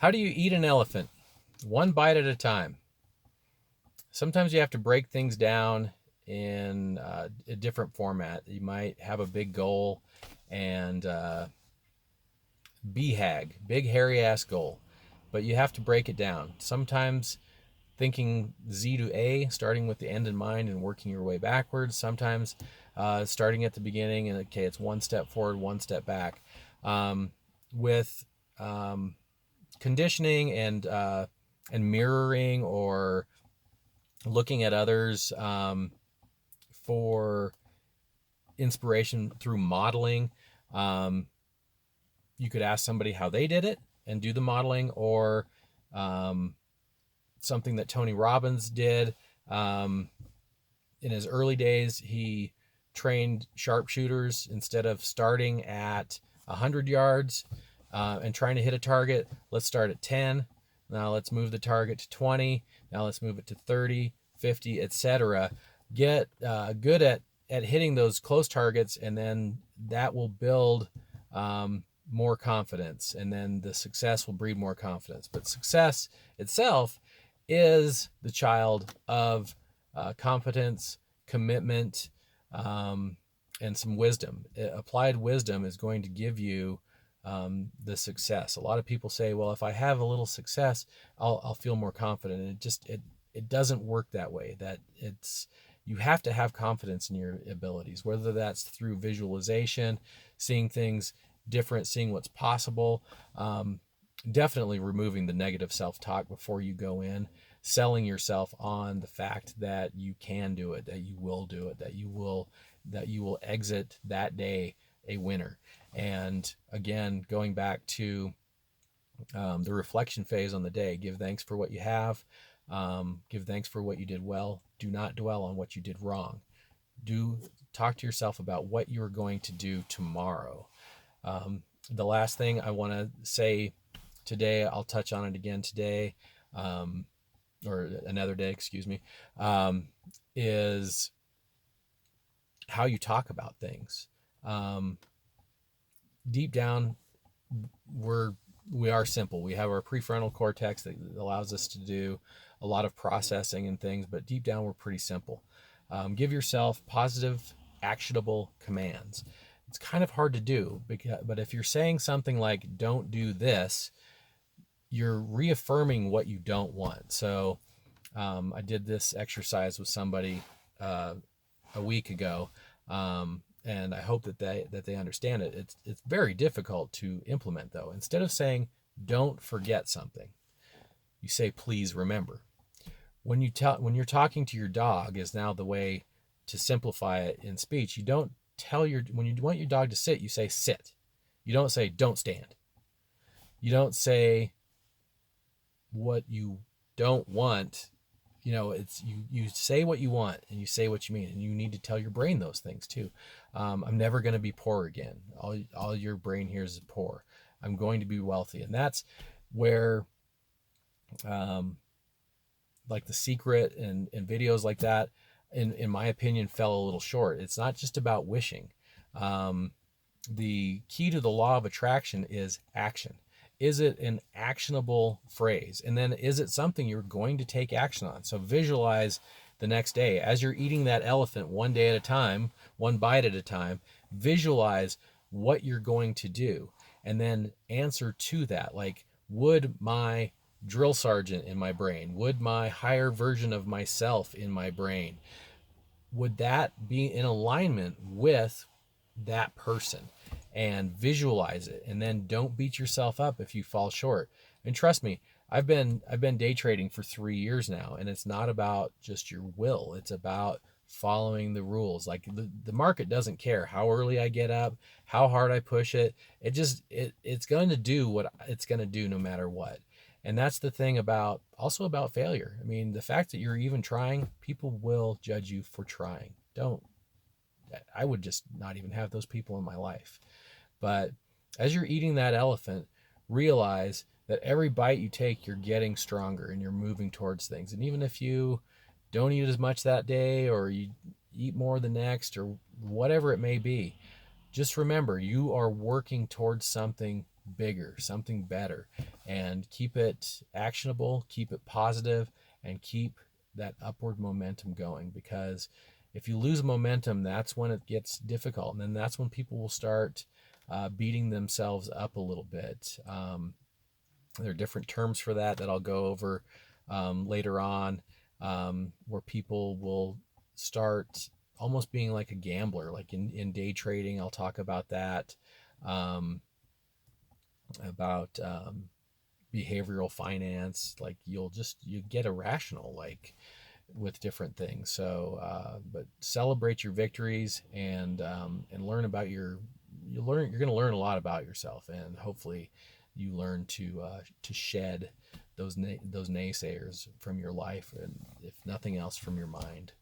How do you eat an elephant? One bite at a time. Sometimes you have to break things down in a different format. You might have a big goal and BHAG, big hairy ass goal, but you have to break it down. Sometimes thinking Z to A, starting with the end in mind and working your way backwards. Sometimes starting at the beginning and okay, it's one step forward, one step back. With conditioning and mirroring or looking at others for inspiration through modeling. You could ask somebody how they did it and do the modeling, or something that Tony Robbins did. In his early days, he trained sharpshooters. Instead of starting at 100 yards and trying to hit a target, let's start at 10. Now let's move the target to 20. Now let's move it to 30, 50, etc. Get good at hitting those close targets, and then that will build more confidence, and then the success will breed more confidence. But success itself is the child of competence, commitment, and some wisdom. Applied wisdom is going to give you the success. A lot of people say, well, if I have a little success, I'll feel more confident. And it doesn't work that way. You have to have confidence in your abilities, whether that's through visualization, seeing things different, seeing what's possible. Definitely removing the negative self-talk before you go in, selling yourself on the fact that you can do it, that you will do it, that you will exit that day a winner. And again, going back to the reflection phase on the day, give thanks for what you have, give thanks for what you did well. Do not dwell on what you did wrong. Talk to yourself about what you're going to do tomorrow. The last thing I want to say today, I'll touch on it again today, or another day, excuse me, is how you talk about things. Deep down, we are simple. We have our prefrontal cortex that allows us to do a lot of processing and things, but deep down, we're pretty simple. Give yourself positive, actionable commands. It's kind of hard to do, but if you're saying something like, don't do this, you're reaffirming what you don't want. So I did this exercise with somebody a week ago, and I hope that they understand it. It's very difficult to implement, though. Instead of saying, don't forget something, you say, please remember. When you're talking to your dog is now the way to simplify it in speech. You don't when you want your dog to sit, you say sit. You don't say don't stand. You don't say what you don't want. It's you say what you want and you say what you mean, and you need to tell your brain those things too. I'm never going to be poor again. All your brain hears is poor. I'm going to be wealthy. And that's where like The Secret and videos like that, in my opinion, fell a little short. It's not just about wishing. The key to the law of attraction is action. Is it an actionable phrase? And then is it something you're going to take action on? So visualize the next day as you're eating that elephant, one day at a time, one bite at a time. Visualize what you're going to do, and then answer to that. Like, would my drill sergeant in my brain, would my higher version of myself in my brain, would that be in alignment with that person? And visualize it, and then don't beat yourself up if you fall short. And trust me, I've been day trading for 3 years now, and it's not about just your will. It's about following the rules. Like the market doesn't care how early I get up, how hard I push it. It's going to do what it's going to do no matter what. And that's the thing about failure. I mean, the fact that you're even trying, people will judge you for trying. I would just not even have those people in my life. But as you're eating that elephant, realize that every bite you take, you're getting stronger and you're moving towards things. And even if you don't eat as much that day, or you eat more the next, or whatever it may be, just remember you are working towards something bigger, something better. and keep it actionable, keep it positive, and keep that upward momentum going. Because if you lose momentum, that's when it gets difficult, and then that's when people will start beating themselves up a little bit. There are different terms for that I'll go over later on, where people will start almost being like a gambler, like in day trading. I'll talk about that, um, about behavioral finance. Like you get irrational, like with different things. So, but celebrate your victories, and learn about you're going to learn a lot about yourself, and hopefully you learn to shed those naysayers from your life, and if nothing else, from your mind.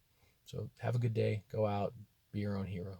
So have a good day. Go out, be your own hero.